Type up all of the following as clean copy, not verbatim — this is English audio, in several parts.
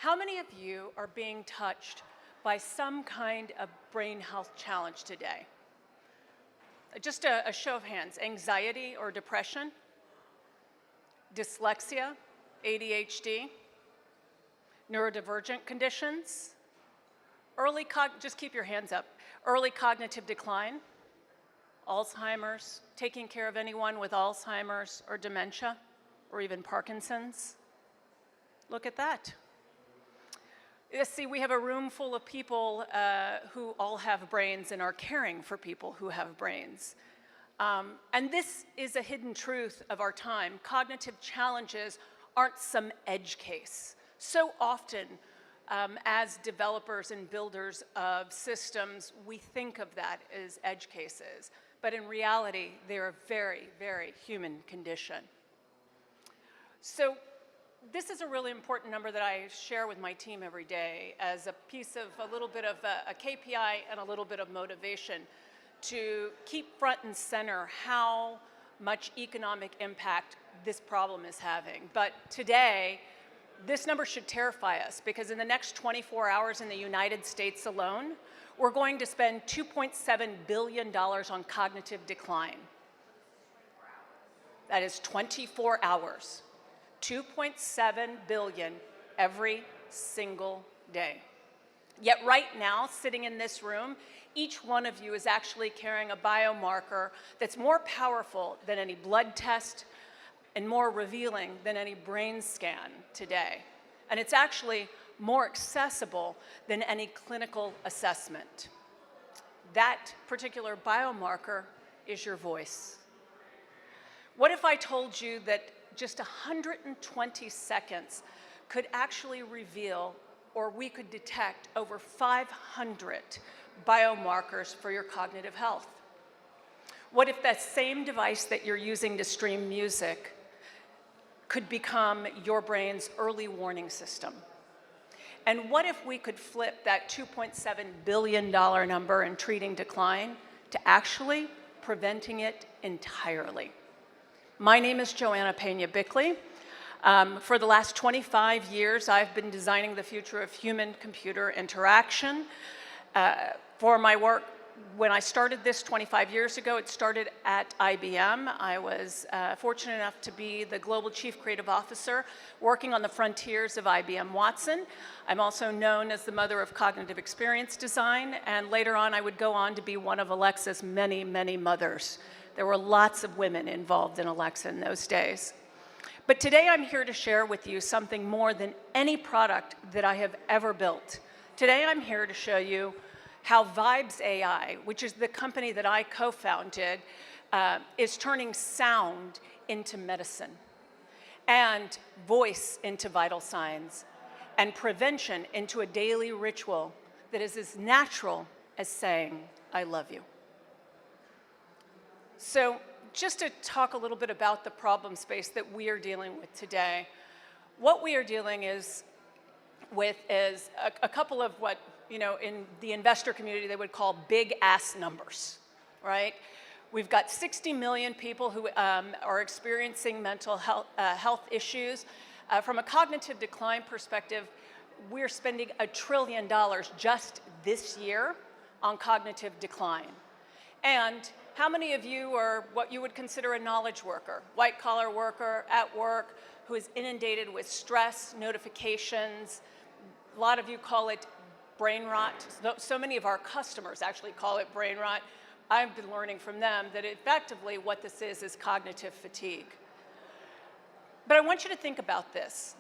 How many of you are being touched by some kind of brain health challenge today? Just a show of hands. Anxiety or depression? Dyslexia? ADHD? Neurodivergent conditions? Just keep your hands up. Early cognitive decline? Alzheimer's? Taking care of anyone with Alzheimer's or dementia? Or even Parkinson's? Look at that. See, we have a room full of people who all have brains and are caring for people who have brains. And this is a hidden truth of our time. Cognitive challenges aren't some edge case. So often, as developers and builders of systems, we think of that as edge cases. But in reality, they're a very, very human condition. So this is a really important number that I share with my team every day as a piece of a little bit of a KPI and a little bit of motivation to keep front and center how much economic impact this problem is having. But today, this number should terrify us because in the next 24 hours in the United States alone, we're going to spend $2.7 billion on cognitive decline. That is 24 hours. 2.7 billion every single day. Yet right now, sitting in this room, each one of you is actually carrying a biomarker that's more powerful than any blood test and more revealing than any brain scan today. And it's actually more accessible than any clinical assessment. That particular biomarker is your voice. What if I told you that just 120 seconds could actually reveal, or we could detect over 500 biomarkers for your cognitive health? What if that same device that you're using to stream music could become your brain's early warning system? And what if we could flip that $2.7 billion number in treating decline to actually preventing it entirely? My name is Joanna Peña-Bickley. For the last 25 years, I've been designing the future of human-computer interaction. For my work, when I started this 25 years ago, it started at IBM. I was fortunate enough to be the Global Chief Creative Officer working on the frontiers of IBM Watson. I'm also known as the mother of cognitive experience design, and later on I would go on to be one of Alexa's many, many mothers. There were lots of women involved in Alexa in those days. But today I'm here to share with you something more than any product that I have ever built. Today I'm here to show you how Vibes.ai, which is the company that I co-founded, is turning sound into medicine, and voice into vital signs, and prevention into a daily ritual that is as natural as saying, I love you. So just to talk a little bit about the problem space that we are dealing with today, what we are dealing with is a couple of what, in the investor community they would call big ass numbers, right? We've got 60 million people who are experiencing mental health issues. From a cognitive decline perspective, we're spending $1 trillion just this year on cognitive decline. And how many of you are what you would consider a knowledge worker, white-collar worker at work, who is inundated with stress, notifications? A lot of you call it brain rot. So many of our customers actually call it brain rot. I've been learning from them that effectively what this is cognitive fatigue. But I want you to think about this.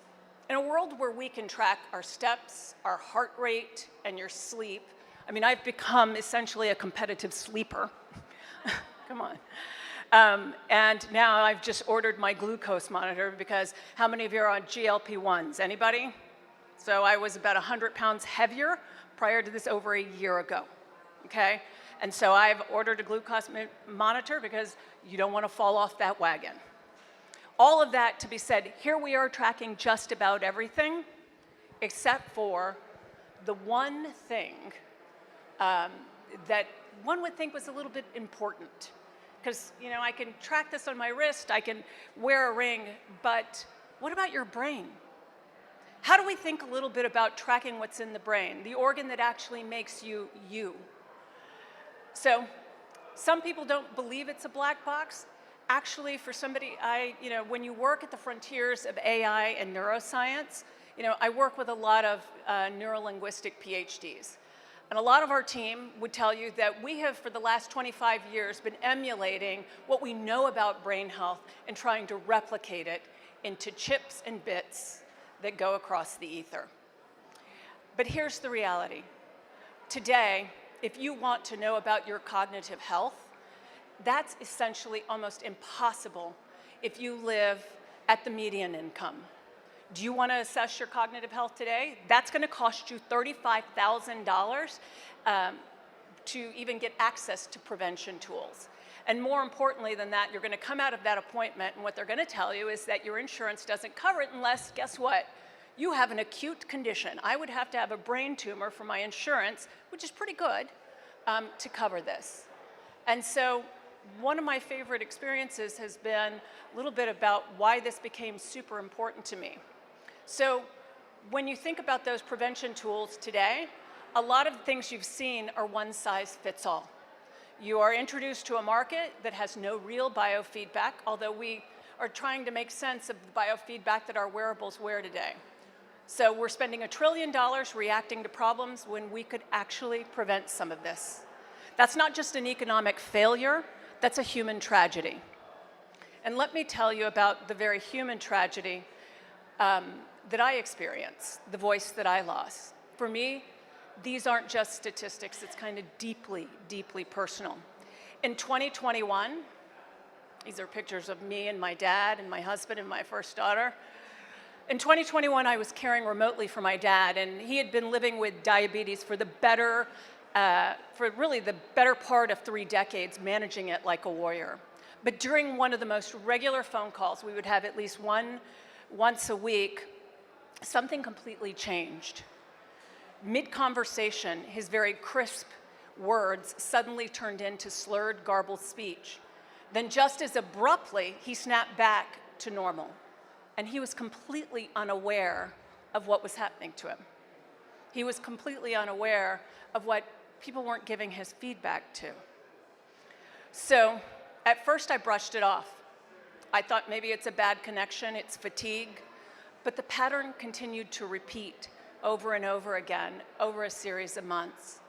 In a world where we can track our steps, our heart rate, and your sleep, I mean, I've become essentially a competitive sleeper. Come on. And now I've just ordered my glucose monitor because how many of you are on GLP-1s? Anybody? So I was about 100 pounds heavier prior to this over a year ago, okay? And so I've ordered a glucose monitor because you don't want to fall off that wagon. All of that to be said, here we are tracking just about everything except for the one thing that one would think was a little bit important. Because, I can track this on my wrist, I can wear a ring, but what about your brain? How do we think a little bit about tracking what's in the brain, the organ that actually makes you, you? So some people don't believe it's a black box. Actually, for somebody, when you work at the frontiers of AI and neuroscience, I work with a lot of neurolinguistic PhDs. And a lot of our team would tell you that we have, for the last 25 years, been emulating what we know about brain health and trying to replicate it into chips and bits that go across the ether. But here's the reality. Today, if you want to know about your cognitive health, that's essentially almost impossible if you live at the median income. Do you want to assess your cognitive health today? That's going to cost you $35,000 to even get access to prevention tools. And more importantly than that, you're going to come out of that appointment, and what they're going to tell you is that your insurance doesn't cover it unless, guess what? You have an acute condition. I would have to have a brain tumor for my insurance, which is pretty good, to cover this. And so one of my favorite experiences has been a little bit about why this became super important to me. So when you think about those prevention tools today, a lot of the things you've seen are one size fits all. You are introduced to a market that has no real biofeedback, although we are trying to make sense of the biofeedback that our wearables wear today. So we're spending $1 trillion reacting to problems when we could actually prevent some of this. That's not just an economic failure, that's a human tragedy. And let me tell you about the very human tragedy that I experienced, the voice that I lost. For me, these aren't just statistics, it's kind of deeply, deeply personal. In 2021, these are pictures of me and my dad and my husband and my first daughter. In 2021, I was caring remotely for my dad, and he had been living with diabetes for really the better part of 3 decades, managing it like a warrior. But during one of the most regular phone calls, we would have at least once a week, something completely changed. Mid-conversation, his very crisp words suddenly turned into slurred, garbled speech. Then just as abruptly, he snapped back to normal. And he was completely unaware of what was happening to him. He was completely unaware of what people weren't giving his feedback to. So at first I brushed it off. I thought maybe it's a bad connection, it's fatigue, but the pattern continued to repeat over and over again over a series of months.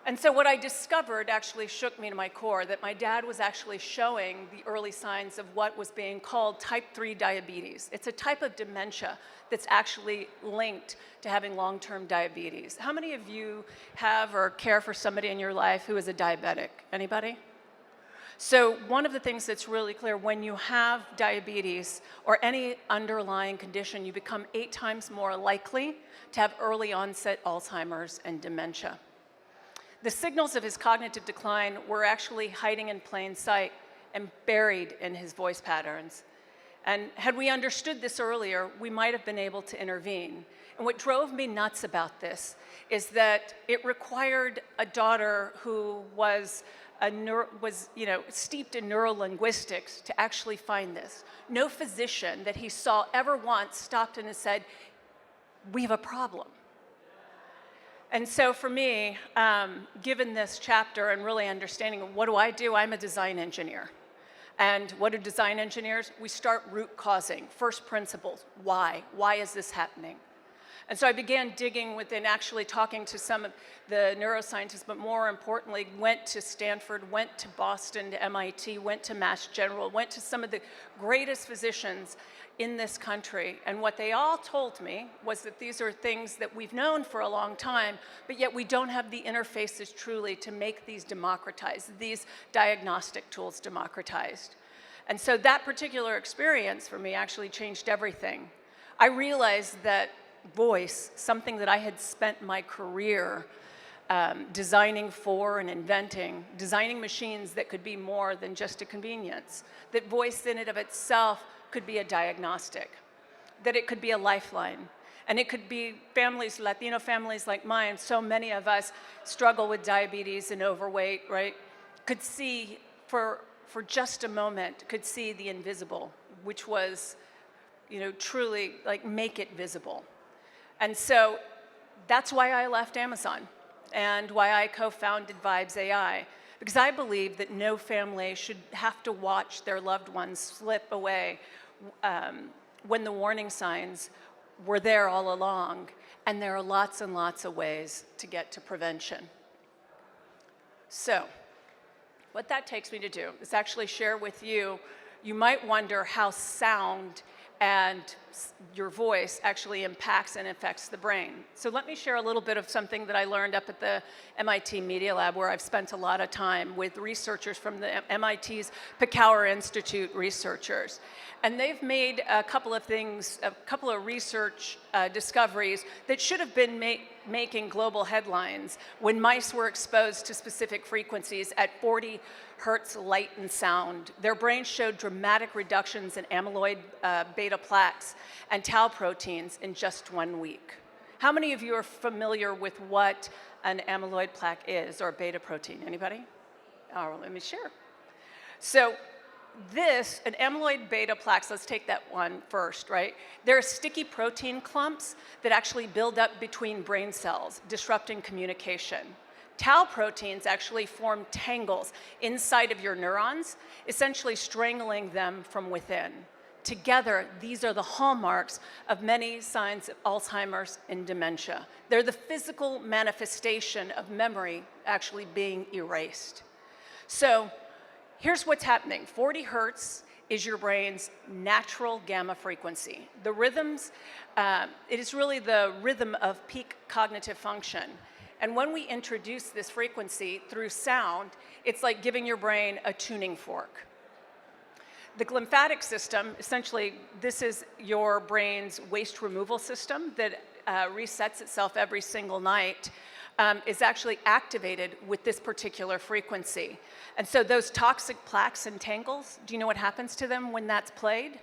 And so what I discovered actually shook me to my core, that my dad was actually showing the early signs of what was being called type 3 diabetes. It's a type of dementia that's actually linked to having long-term diabetes. How many of you have or care for somebody in your life who is a diabetic? Anybody? So one of the things that's really clear, when you have diabetes or any underlying condition, you become 8 times more likely to have early onset Alzheimer's and dementia. The signals of his cognitive decline were actually hiding in plain sight and buried in his voice patterns. And had we understood this earlier, we might have been able to intervene. And what drove me nuts about this is that it required a daughter who was steeped in neurolinguistics to actually find this. No physician that he saw ever once stopped in and said, "We have a problem." And so for me, given this chapter and really understanding what do, I'm a design engineer. And what do design engineers? We start root causing, first principles. Why? Why is this happening? And so I began digging within, actually talking to some of the neuroscientists, but more importantly, went to Stanford, went to Boston, to MIT, went to Mass General, went to some of the greatest physicians in this country. And what they all told me was that these are things that we've known for a long time, but yet we don't have the interfaces truly to make these democratized, these diagnostic tools democratized. And so that particular experience for me actually changed everything. I realized that voice, something that I had spent my career designing for and inventing, designing machines that could be more than just a convenience, that voice in and of itself could be a diagnostic, that it could be a lifeline, and it could be families, Latino families like mine, so many of us struggle with diabetes and overweight, right? Could see for just a moment, could see the invisible, which was truly like make it visible. And so that's why I left Amazon and why I co-founded Vibes.ai, because I believe that no family should have to watch their loved ones slip away when the warning signs were there all along, and there are lots and lots of ways to get to prevention. So, what that takes me to do is actually share with you, you might wonder how sound and your voice actually impacts and affects the brain. So let me share a little bit of something that I learned up at the MIT Media Lab, where I've spent a lot of time with researchers from the MIT's Pecauer Institute researchers. And they've made a couple of things, a couple of research discoveries that should have been making global headlines when mice were exposed to specific frequencies at 40 hertz light and sound. Their brains showed dramatic reductions in amyloid beta plaques and tau proteins in just 1 week. How many of you are familiar with what an amyloid plaque is, or beta protein? Anybody? Oh, let me share. So an amyloid beta plaques, let's take that one first, right? They're sticky protein clumps that actually build up between brain cells, disrupting communication. Tau proteins actually form tangles inside of your neurons, essentially strangling them from within. Together, these are the hallmarks of many signs of Alzheimer's and dementia. They're the physical manifestation of memory actually being erased. So here's what's happening. 40 hertz is your brain's natural gamma frequency. The rhythms, it is really the rhythm of peak cognitive function. And when we introduce this frequency through sound, it's like giving your brain a tuning fork. The glymphatic system, essentially, this is your brain's waste removal system that resets itself every single night, is actually activated with this particular frequency. And so those toxic plaques and tangles, do you know what happens to them when that's played?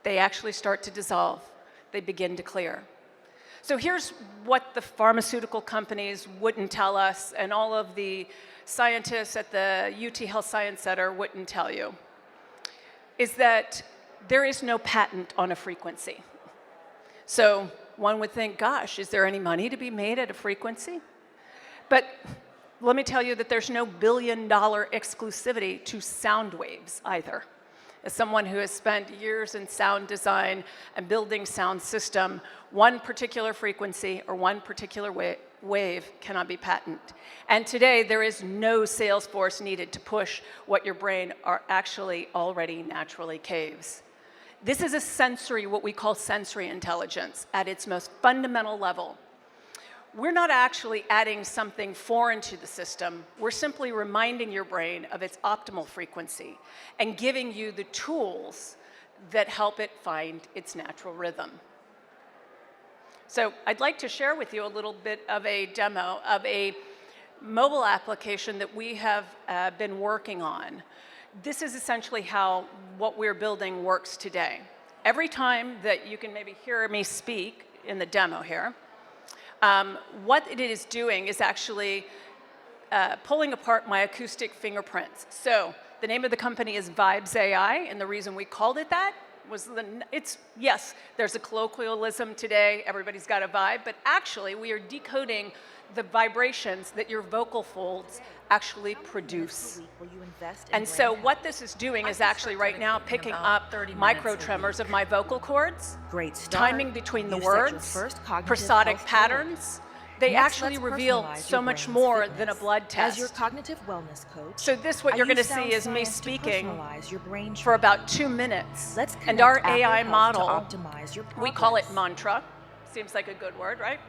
They actually start to dissolve. They begin to clear. So here's what the pharmaceutical companies wouldn't tell us, and all of the scientists at the UT Health Science Center wouldn't tell you, is that there is no patent on a frequency. So one would think, gosh, is there any money to be made at a frequency? But let me tell you that there's no billion-dollar exclusivity to sound waves either. As someone who has spent years in sound design and building sound system, one particular frequency or one particular wave cannot be patented. And today, there is no sales force needed to push what your brain are actually already naturally caves. This is a sensory, what we call sensory intelligence at its most fundamental level. We're not actually adding something foreign to the system. We're simply reminding your brain of its optimal frequency and giving you the tools that help it find its natural rhythm. So I'd like to share with you a little bit of a demo of a mobile application that we have been working on. This is essentially how what we're building works today. Every time that you can maybe hear me speak in the demo here, what it is doing is actually pulling apart my acoustic fingerprints. So the name of the company is Vibes.AI, and the reason we called it that was yes, there's a colloquialism today, everybody's got a vibe, but actually we are decoding the vibrations that your vocal folds actually produce. And so what this is doing is actually right now picking up micro tremors of my vocal cords, timing between the words, prosodic patterns. They actually reveal so much more than a blood test. As your cognitive wellness coach, so this, what you're going to see is me speaking for about 2 minutes. Let's and our connect AI Apple model, Health to optimize your we call it progress. mantra, seems like a good word, right?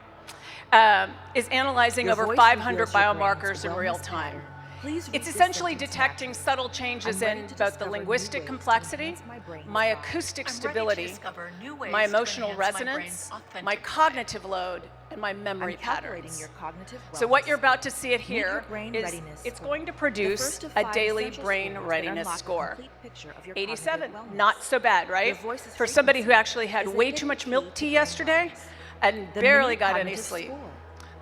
Is analyzing Your over voice 500 reveals your biomarkers brain's in real wellness time. pattern. Please read It's this essentially sentence detecting naturally. subtle changes I'm ready in to both the discover new linguistic ways to complexity, enhance my brain's my vibe. acoustic I'm ready to stability, discover new ways my to emotional enhance my resonance, brain's authentic my vibe. cognitive load, and my memory I'm calculating patterns. your cognitive So what wellness you're about to see it Meet your here brain is readiness it's score. going to The produce first of a 5 daily essential brain scores that readiness unlock a score. complete picture of your 87, cognitive wellness. not so bad, right? Your voice's For somebody who frequency actually had is a way hidden too much key milk to tea brain yesterday wellness. and The barely mini got any cognitive sleep. score.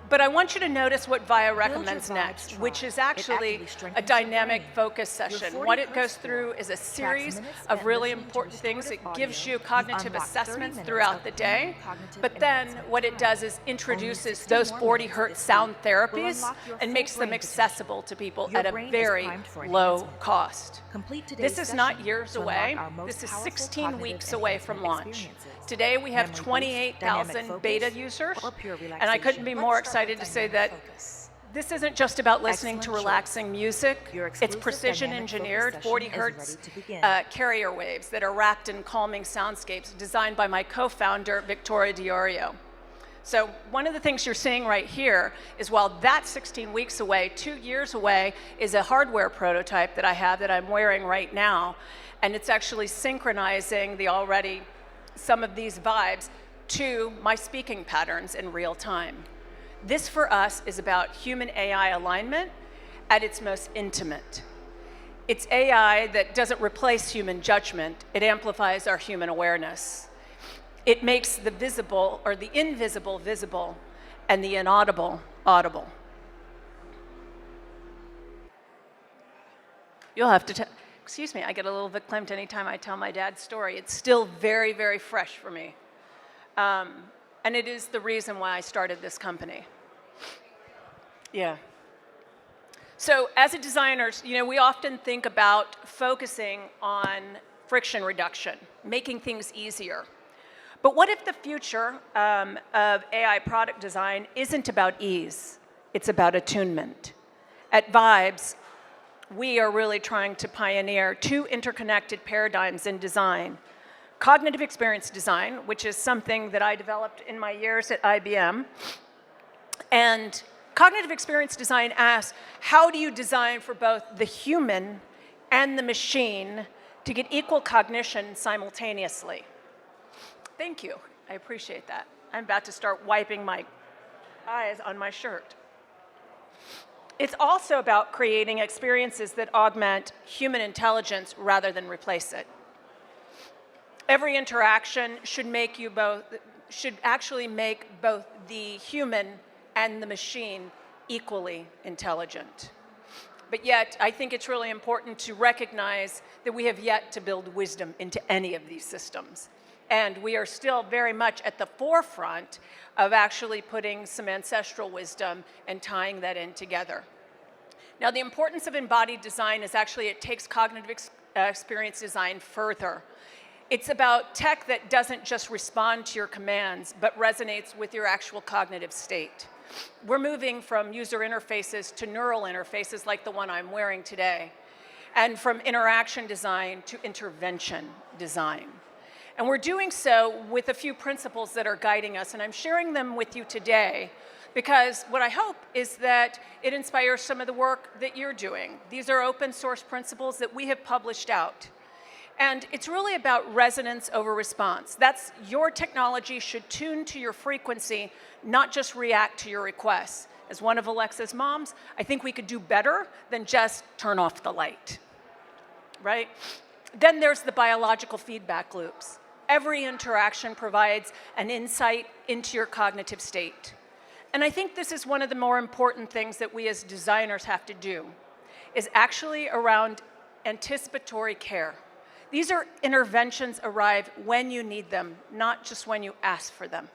But I want you to notice what VIA Build your recommends vibes next, tribe. which is It actually actively a strengthens your dynamic brain. focus session. What it goes through is a series of really important things. It gives you cognitive assessments throughout the day, but then what it does is introduces those 40 hertz sound therapies and makes them accessible to people at a very low cost. This is not years away. This is 16 weeks away from launch. Today we have 28,000 beta users, and I couldn't be more excited to say that this isn't just about listening to relaxing music. It's precision engineered 40 hertz carrier waves that are wrapped in calming soundscapes designed by my co-founder, Victoria Diorio. So one of the things you're seeing right here is while that's 16 weeks away, 2 years away is a hardware prototype that I have that I'm wearing right now, and it's actually synchronizing some of these vibes to my speaking patterns in real time. This for us is about human-AI alignment at its most intimate. It's AI that doesn't replace human judgment, it amplifies our human awareness. It makes the visible or the invisible visible and the inaudible audible. You'll have to excuse me, I get a little verklempt anytime I tell my dad's story. It's still very, very fresh for me. And it is the reason why I started this company. Yeah. So as a designer, we often think about focusing on friction reduction, making things easier. But what if the future of AI product design isn't about ease? It's about attunement. At Vibes, we are really trying to pioneer two interconnected paradigms in design. Cognitive experience design, which is something that I developed in my years at IBM. And cognitive experience design asks, how do you design for both the human and the machine to get equal cognition simultaneously? Thank you, I appreciate that. I'm about to start wiping my eyes on my shirt. It's also about creating experiences that augment human intelligence rather than replace it. Every interaction should actually make both the human and the machine equally intelligent. But yet, I think it's really important to recognize that we have yet to build wisdom into any of these systems. And we are still very much at the forefront of actually putting some ancestral wisdom and tying that in together. Now, the importance of embodied design is actually it takes cognitive experience design further. It's about tech that doesn't just respond to your commands, but resonates with your actual cognitive state. We're moving from user interfaces to neural interfaces like the one I'm wearing today, and from interaction design to intervention design. And we're doing so with a few principles that are guiding us, and I'm sharing them with you today because what I hope is that it inspires some of the work that you're doing. These are open source principles that we have published out. And it's really about resonance over response. That's your technology should tune to your frequency, not just react to your requests. As one of Alexa's moms, I think we could do better than just turn off the light, right? Then there's the biological feedback loops. Every interaction provides an insight into your cognitive state. And I think this is one of the more important things that we as designers have to do, is actually around anticipatory care. These are interventions arrive when you need them, not just when you ask for them.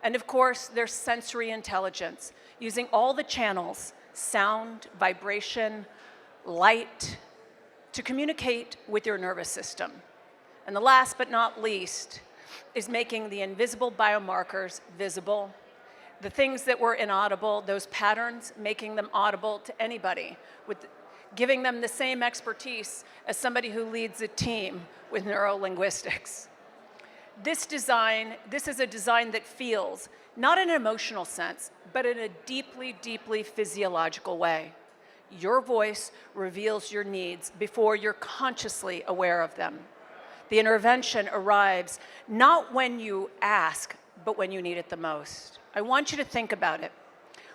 And of course, there's sensory intelligence, using all the channels, sound, vibration, light, to communicate with your nervous system. And the last but not least is making the invisible biomarkers visible. The things that were inaudible, those patterns, making them audible to anybody, giving them the same expertise as somebody who leads a team with neurolinguistics. This is a design that feels, not in an emotional sense, but in a deeply, deeply physiological way. Your voice reveals your needs before you're consciously aware of them. The intervention arrives not when you ask, but when you need it the most. I want you to think about it.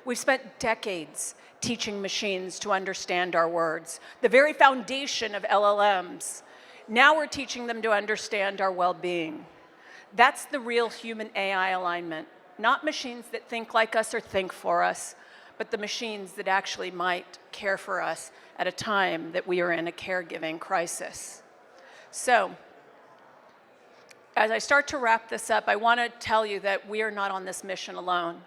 We've spent decades teaching machines to understand our words, the very foundation of LLMs. Now we're teaching them to understand our well-being. That's the real human-AI alignment. not machines that think like us or think for us, but the machines that actually might care for us at a time that we are in a caregiving crisis. So, as I start to wrap this up, I want to tell you that we are not on this mission alone.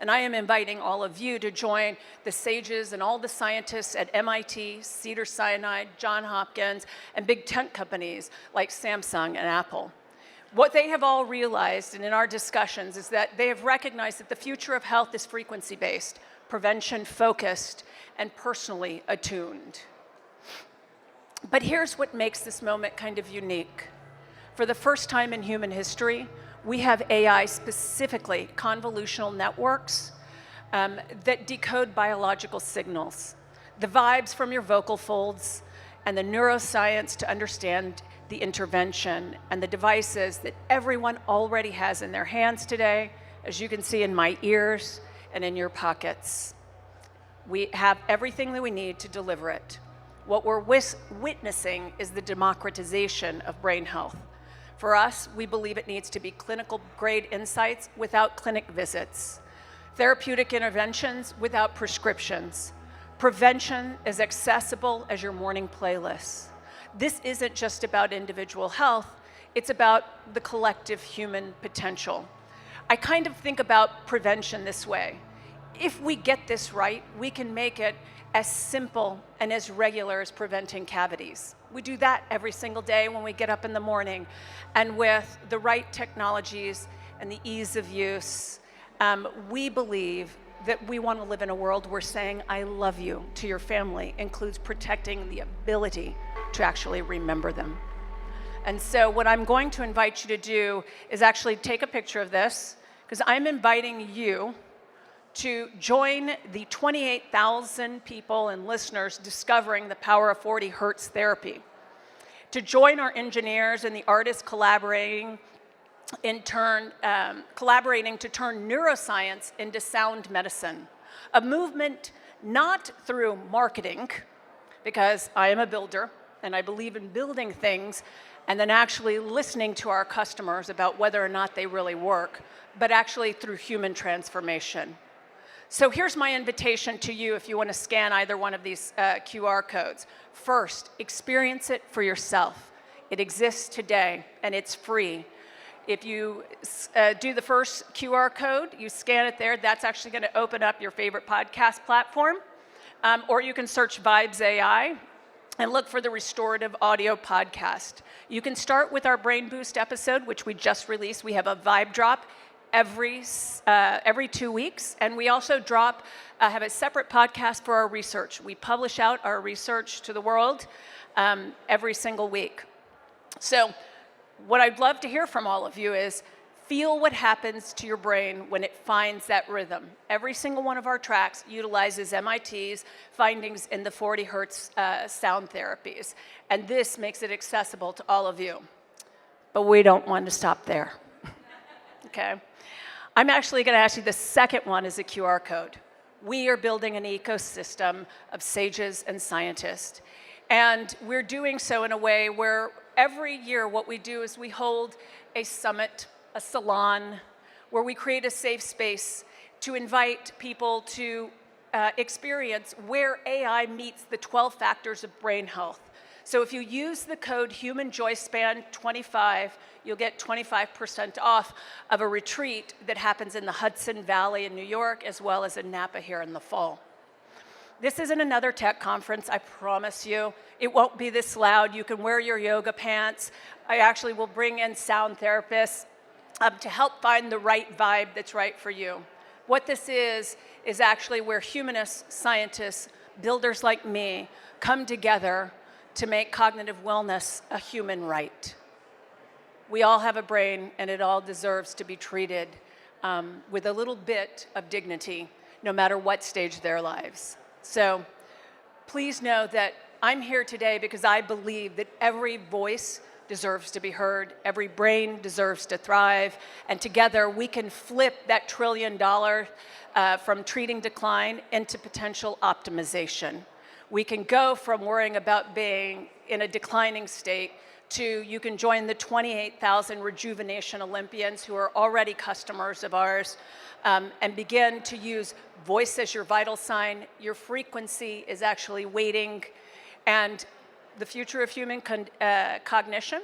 And I am inviting all of you to join the sages and all the scientists at MIT, Cedars-Sinai, Johns Hopkins, and big tech companies like Samsung and Apple. What they have all realized, and in our discussions, is that they have recognized that the future of health is frequency-based, prevention-focused, and personally attuned. But here's what makes this moment kind of unique. For the first time in human history, we have AI, specifically convolutional networks, that decode biological signals, the vibes from your vocal folds, and the neuroscience to understand the intervention and the devices that everyone already has in their hands today, as you can see in my ears and in your pockets. We have everything that we need to deliver it. What we're witnessing is the democratization of brain health. For us, we believe it needs to be clinical-grade insights without clinic visits, therapeutic interventions without prescriptions, prevention as accessible as your morning playlists. This isn't just about individual health, it's about the collective human potential. I kind of think about prevention this way. If we get this right, we can make it as simple and as regular as preventing cavities. We do that every single day when we get up in the morning. And with the right technologies and the ease of use, we believe that we want to live in a world where saying I love you to your family includes protecting the ability to actually remember them. And so what I'm going to invite you to do is actually take a picture of this, because I'm inviting you to join the 28,000 people and listeners discovering the power of 40 hertz therapy, to join our engineers and the artists collaborating to turn neuroscience into sound medicine, a movement not through marketing, because I am a builder and I believe in building things and then actually listening to our customers about whether or not they really work, but actually through human transformation. So here's my invitation to you if you want to scan either one of these QR codes. First, experience it for yourself. It exists today, and it's free. If you do the first QR code, you scan it there, that's actually going to open up your favorite podcast platform. Or you can search Vibes AI and look for the Restorative Audio Podcast. You can start with our Brain Boost episode, which we just released. We have a vibe drop every 2 weeks, and we also have a separate podcast for our research. We publish out our research to the world every single week. So what I'd love to hear from all of you is feel what happens to your brain when it finds that rhythm. Every single one of our tracks utilizes MIT's findings in the 40 hertz sound therapies, and this makes it accessible to all of you. But we don't want to stop there, okay? I'm actually going to ask you the second one is a QR code. We are building an ecosystem of sages and scientists. And we're doing so in a way where every year what we do is we hold a summit, a salon, where we create a safe space to invite people to experience where AI meets the 12 factors of brain health. So if you use the code HumanJoySpan25, you'll get 25% off of a retreat that happens in the Hudson Valley in New York, as well as in Napa here in the fall. This isn't another tech conference, I promise you. It won't be this loud. You can wear your yoga pants. I actually will bring in sound therapists to help find the right vibe that's right for you. What this is actually where humanists, scientists, builders like me come together to make cognitive wellness a human right. We all have a brain, and it all deserves to be treated with a little bit of dignity, no matter what stage of their lives. So please know that I'm here today because I believe that every voice deserves to be heard, every brain deserves to thrive, and together we can flip that $1 trillion from treating decline into potential optimization. We can go from worrying about being in a declining state you can join the 28,000 Rejuvenation Olympians who are already customers of ours, and begin to use voice as your vital sign. Your frequency is actually waiting. And the future of human cognition,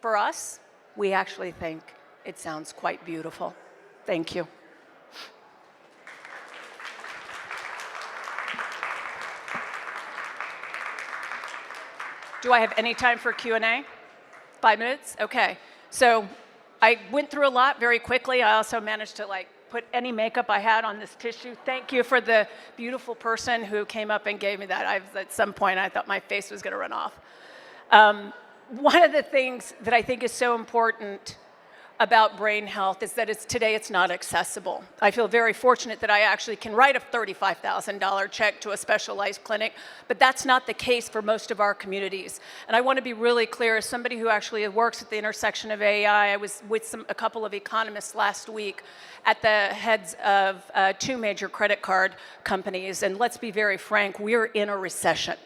for us, we actually think it sounds quite beautiful. Thank you. Do I have any time for Q&A? 5 minutes? Okay. So I went through a lot very quickly. I also managed to put any makeup I had on this tissue. Thank you for the beautiful person who came up and gave me that. At some point, I thought my face was going to run off. One of the things that I think is so important about brain health is that today it's not accessible. I feel very fortunate that I actually can write a $35,000 check to a specialized clinic, but that's not the case for most of our communities. And I want to be really clear, as somebody who actually works at the intersection of AI, I was with a couple of economists last week at the heads of 2 major credit card companies, and let's be very frank, we're in a recession.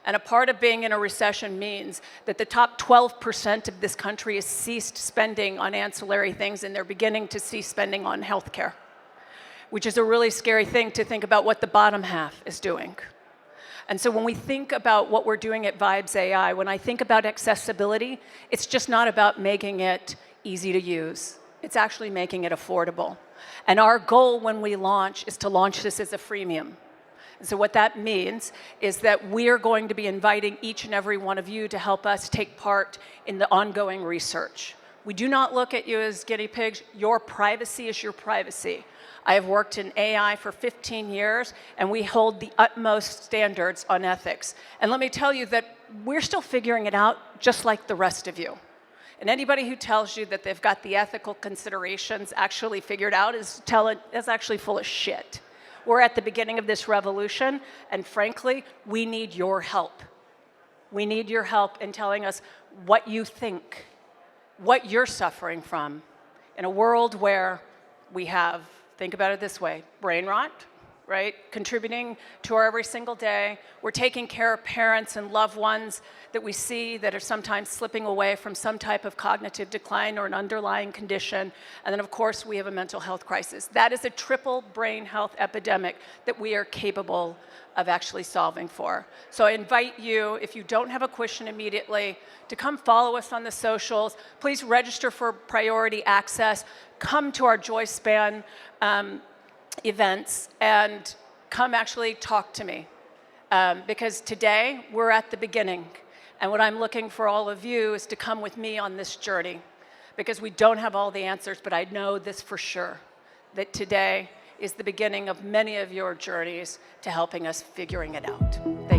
And a part of being in a recession means that the top 12% of this country has ceased spending on ancillary things, and they're beginning to cease spending on healthcare, which is a really scary thing to think about what the bottom half is doing. And so when we think about what we're doing at Vibes AI, when I think about accessibility, it's just not about making it easy to use. It's actually making it affordable. And our goal when we launch is to launch this as a freemium. So what that means is that we're going to be inviting each and every one of you to help us take part in the ongoing research. We do not look at you as guinea pigs. Your privacy is your privacy. I have worked in AI for 15 years, and we hold the utmost standards on ethics. And let me tell you that we're still figuring it out just like the rest of you. And anybody who tells you that they've got the ethical considerations actually figured out is actually full of shit. We're at the beginning of this revolution, and frankly, we need your help. We need your help in telling us what you think, what you're suffering from, in a world where we have, think about it this way, brain rot, right? Contributing to our every single day. We're taking care of parents and loved ones that we see that are sometimes slipping away from some type of cognitive decline or an underlying condition. And then, of course, we have a mental health crisis. That is a triple brain health epidemic that we are capable of actually solving for. So I invite you, if you don't have a question immediately, to come follow us on the socials. Please register for priority access. Come to our Joy Span events and come actually talk to me. Because today we're at the beginning. And what I'm looking for all of you is to come with me on this journey. Because we don't have all the answers, but I know this for sure, that today is the beginning of many of your journeys to helping us figuring it out.